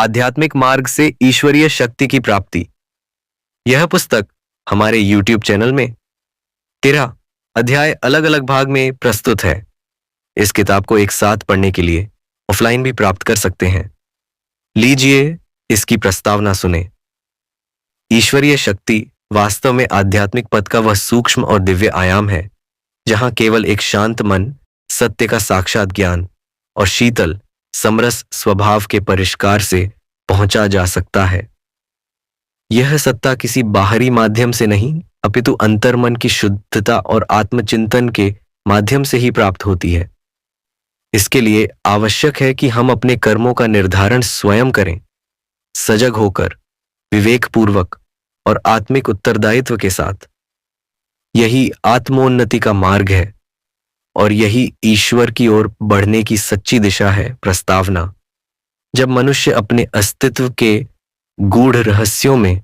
आध्यात्मिक मार्ग से ईश्वरीय शक्ति की प्राप्ति। यह पुस्तक हमारे YouTube चैनल में 13 अध्याय अलग अलग भाग में प्रस्तुत है। इस किताब को एक साथ पढ़ने के लिए ऑफलाइन भी प्राप्त कर सकते हैं। लीजिए इसकी प्रस्तावना सुने। ईश्वरीय शक्ति वास्तव में आध्यात्मिक पथ का वह सूक्ष्म और दिव्य आयाम है जहां केवल एक शांत मन, सत्य का साक्षात ज्ञान और शीतल समरस स्वभाव के परिष्कार से पहुंचा जा सकता है। यह सत्ता किसी बाहरी माध्यम से नहीं अपितु अंतर्मन की शुद्धता और आत्मचिंतन के माध्यम से ही प्राप्त होती है। इसके लिए आवश्यक है कि हम अपने कर्मों का निर्धारण स्वयं करें, सजग होकर, विवेकपूर्वक और आत्मिक उत्तरदायित्व के साथ। यही आत्मोन्नति का मार्ग है और यही ईश्वर की ओर बढ़ने की सच्ची दिशा है। प्रस्तावना। जब मनुष्य अपने अस्तित्व के गूढ़ रहस्यों में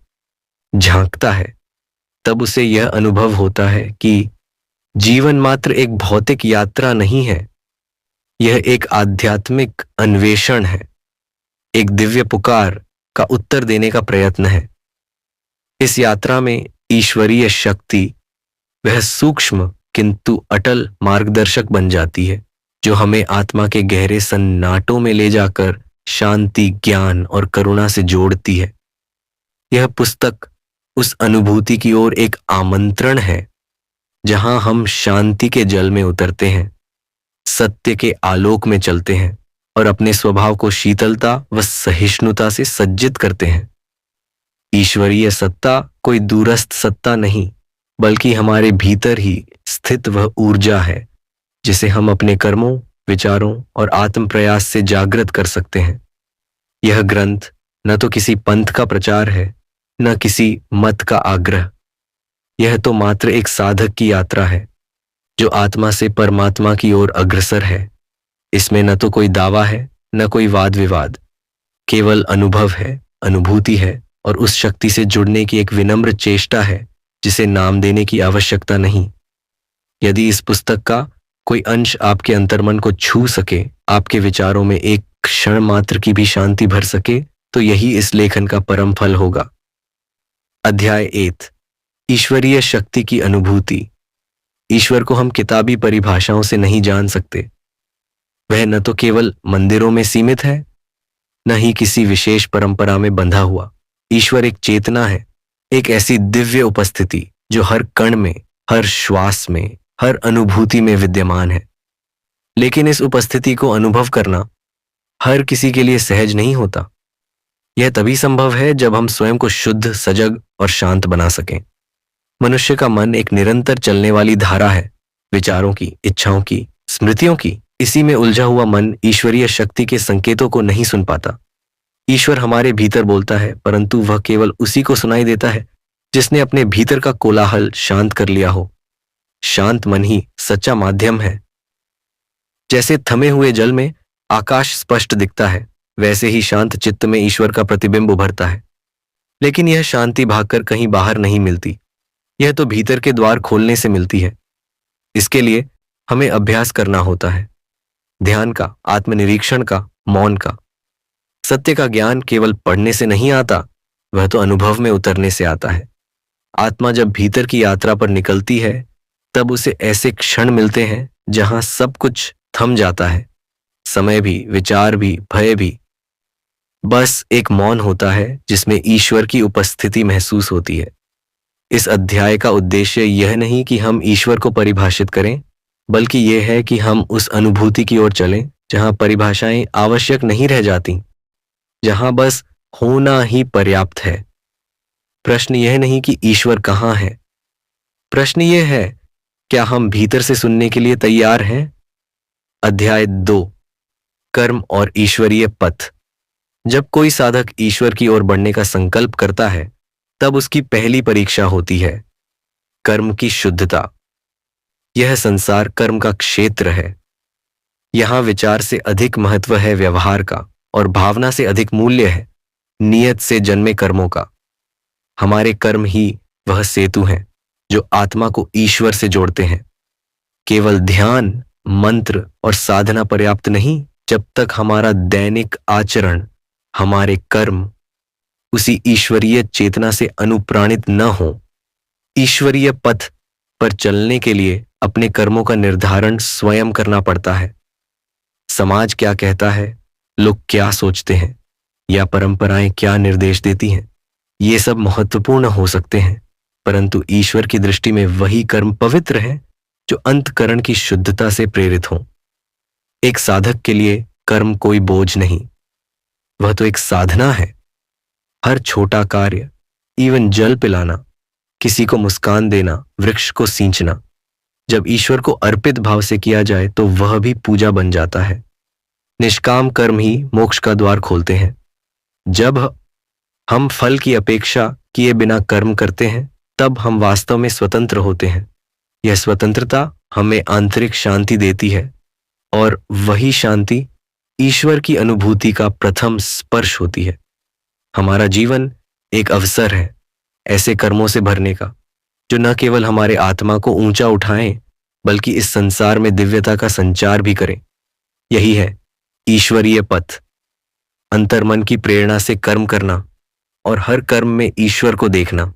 झांकता है तब उसे यह अनुभव होता है कि जीवन मात्र एक भौतिक यात्रा नहीं है, यह एक आध्यात्मिक अन्वेषण है, एक दिव्य पुकार का उत्तर देने का प्रयत्न है। इस यात्रा में ईश्वरीय शक्ति वह सूक्ष्म किंतु अटल मार्गदर्शक बन जाती है जो हमें आत्मा के गहरे सन्नाटों में ले जाकर शांति, ज्ञान और करुणा से जोड़ती है। यह पुस्तक उस अनुभूति की ओर एक आमंत्रण है जहां हम शांति के जल में उतरते हैं, सत्य के आलोक में चलते हैं और अपने स्वभाव को शीतलता व सहिष्णुता से सज्जित करते हैं। ईश्वरीय सत्ता कोई दूरस्थ सत्ता नहीं बल्कि हमारे भीतर ही स्थित वह ऊर्जा है जिसे हम अपने कर्मों, विचारों और आत्म प्रयास से जागृत कर सकते हैं। यह ग्रंथ न तो किसी पंथ का प्रचार है, न किसी मत का आग्रह। यह तो मात्र एक साधक की यात्रा है जो आत्मा से परमात्मा की ओर अग्रसर है। इसमें न तो कोई दावा है, न कोई वाद विवाद, केवल अनुभव है, अनुभूति है और उस शक्ति से जुड़ने की एक विनम्र चेष्टा है जिसे नाम देने की आवश्यकता नहीं। यदि इस पुस्तक का कोई अंश आपके अंतर्मन को छू सके, आपके विचारों में एक क्षण मात्र की भी शांति भर सके, तो यही इस लेखन का परम फल होगा। अध्याय 8 ईश्वरीय शक्ति की अनुभूति। ईश्वर को हम किताबी परिभाषाओं से नहीं जान सकते। वह न तो केवल मंदिरों में सीमित है, न ही किसी विशेष परंपरा में बंधा हुआ। ईश्वर एक चेतना है, एक ऐसी दिव्य उपस्थिति जो हर कण में, हर श्वास में, हर अनुभूति में विद्यमान है। लेकिन इस उपस्थिति को अनुभव करना हर किसी के लिए सहज नहीं होता। यह तभी संभव है जब हम स्वयं को शुद्ध, सजग और शांत बना सकें। मनुष्य का मन एक निरंतर चलने वाली धारा है, विचारों की, इच्छाओं की, स्मृतियों की। इसी में उलझा हुआ मन ईश्वरीय शक्ति के संकेतों को नहीं सुन पाता। ईश्वर हमारे भीतर बोलता है, परंतु वह केवल उसी को सुनाई देता है जिसने अपने भीतर का कोलाहल शांत कर लिया हो। शांत मन ही सच्चा माध्यम है। जैसे थमे हुए जल में आकाश स्पष्ट दिखता है, वैसे ही शांत चित्त में ईश्वर का प्रतिबिंब उभरता है। लेकिन यह शांति भागकर कहीं बाहर नहीं मिलती, यह तो भीतर के द्वार खोलने से मिलती है। इसके लिए हमें अभ्यास करना होता है, ध्यान का, आत्मनिरीक्षण का, मौन का। सत्य का ज्ञान केवल पढ़ने से नहीं आता, वह तो अनुभव में उतरने से आता है। आत्मा जब भीतर की यात्रा पर निकलती है तब उसे ऐसे क्षण मिलते हैं जहां सब कुछ थम जाता है, समय भी, विचार भी, भय भी। बस एक मौन होता है जिसमें ईश्वर की उपस्थिति महसूस होती है। इस अध्याय का उद्देश्य यह नहीं कि हम ईश्वर को परिभाषित करें, बल्कि यह है कि हम उस अनुभूति की ओर चलें जहां परिभाषाएं आवश्यक नहीं रह जाती, जहां बस होना ही पर्याप्त है। प्रश्न यह नहीं कि ईश्वर कहाँ है, प्रश्न यह है क्या हम भीतर से सुनने के लिए तैयार हैं। अध्याय 2 कर्म और ईश्वरीय पथ। जब कोई साधक ईश्वर की ओर बढ़ने का संकल्प करता है तब उसकी पहली परीक्षा होती है कर्म की शुद्धता। यह संसार कर्म का क्षेत्र है। यहां विचार से अधिक महत्व है व्यवहार का और भावना से अधिक मूल्य है नियत से जन्मे कर्मों का। हमारे कर्म ही वह सेतु हैं जो आत्मा को ईश्वर से जोड़ते हैं। केवल ध्यान, मंत्र और साधना पर्याप्त नहीं जब तक हमारा दैनिक आचरण हमारे कर्म उसी ईश्वरीय चेतना से अनुप्राणित न हो। ईश्वरीय पथ पर चलने के लिए अपने कर्मों का निर्धारण स्वयं करना पड़ता है। समाज क्या कहता है, लोग क्या सोचते हैं, या परंपराएं क्या निर्देश देती हैं, ये सब महत्वपूर्ण हो सकते हैं, परंतु ईश्वर की दृष्टि में वही कर्म पवित्र है जो अंतःकरण की शुद्धता से प्रेरित हो। एक साधक के लिए कर्म कोई बोझ नहीं, वह तो एक साधना है। हर छोटा कार्य, इवन जल पिलाना, किसी को मुस्कान देना, वृक्ष को सींचना, जब ईश्वर को अर्पित भाव से किया जाए तो वह भी पूजा बन जाता है। निष्काम कर्म ही मोक्ष का द्वार खोलते हैं। जब हम फल की अपेक्षा किए बिना कर्म करते हैं, तब हम वास्तव में स्वतंत्र होते हैं। यह स्वतंत्रता हमें आंतरिक शांति देती है, और वही शांति ईश्वर की अनुभूति का प्रथम स्पर्श होती है। हमारा जीवन एक अवसर है ऐसे कर्मों से भरने का जो न केवल हमारे आत्मा को ऊंचा उठाएं, बल्कि इस संसार में दिव्यता का संचार भी करें। यही है ईश्वरीय पथ। अंतर्मन की प्रेरणा से कर्म करना और हर कर्म में ईश्वर को देखना।